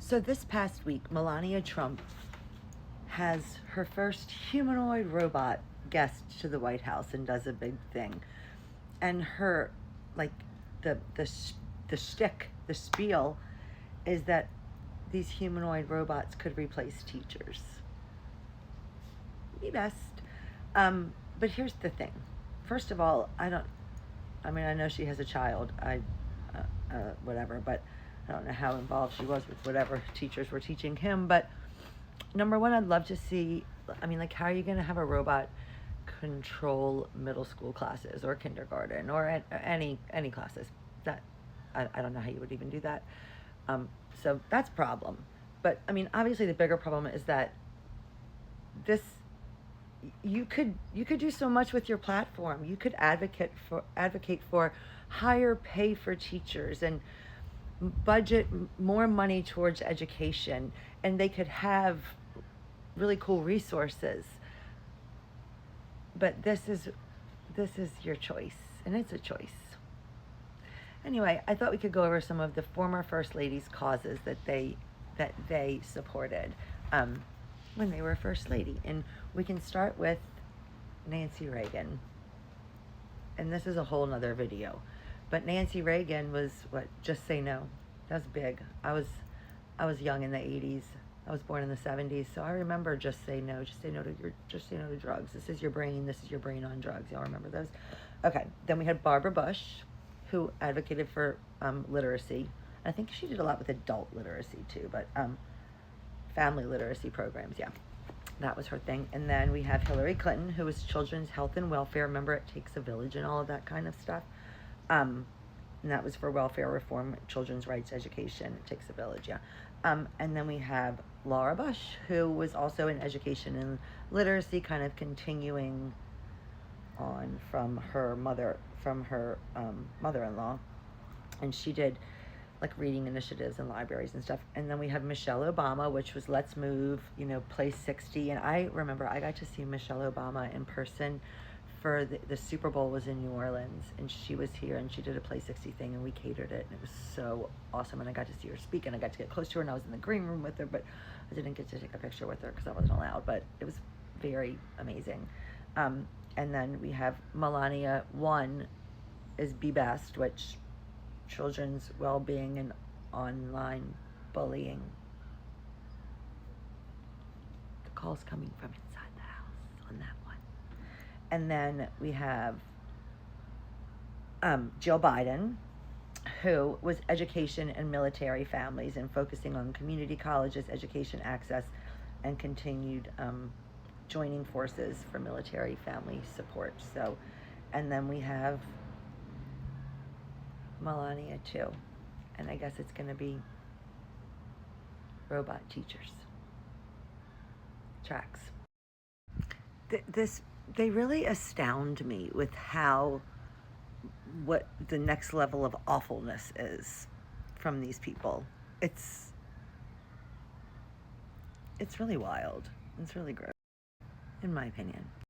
So this past week, Melania Trump has her first humanoid robot guest to the White House and does a big thing. And her, like, the shtick, the spiel, is that these humanoid robots could replace teachers. Be best. But here's the thing. First of all, I know she has a child. Whatever, but I don't know how involved she was with whatever teachers were teaching him. But number one, I'd love to see, like, how are you going to have a robot control middle school classes or kindergarten or any classes? That, I don't know how you would even do that. So that's a problem. But, obviously the bigger problem is that this, you could do so much with your platform. You could advocate for higher pay for teachers and budget more money towards education, and they could have really cool resources. But this is your choice, and it's a choice. Anyway, I thought we could go over some of the former First Ladies' causes that they supported when they were First Lady. And we can start with Nancy Reagan. And this is a whole nother video. But Nancy Reagan was Just Say No. That was big. I was young in the 80s. I was born in the 70s, so I remember Just Say No. Just say no to drugs. This is your brain on drugs. Y'all remember those? Okay. Then we had Barbara Bush, who advocated for literacy. I think she did a lot with adult literacy too, but family literacy programs, yeah. That was her thing. And then we have Hillary Clinton, who was children's health and welfare. Remember, it takes a village and all of that kind of stuff. And that was for welfare reform, children's rights, education. It takes a village, yeah. And then we have Laura Bush, who was also in education and literacy, kind of continuing on from her mother-in-law. And she did like reading initiatives and libraries and stuff. And then we have Michelle Obama, which was Let's Move, Place 60. And I remember I got to see Michelle Obama in person for the Super Bowl was in New Orleans, and she was here, and she did a Place 60 thing, and we catered it, and it was so awesome. And I got to see her speak, and I got to get close to her, and I was in the green room with her, but I didn't get to take a picture with her because I wasn't allowed, but it was very amazing. And then we have Melania. One is Be Best, which children's well-being and online bullying. The call's coming from inside the house on that one. And then we have Jill Biden, who was education and military families and focusing on community colleges, education access, and continued joining forces for military family support. So, and then we have Melania too, and I guess it's going to be robot teachers. Tracks. They really astound me with what the next level of awfulness is from these people. It's really wild. It's really gross, in my opinion.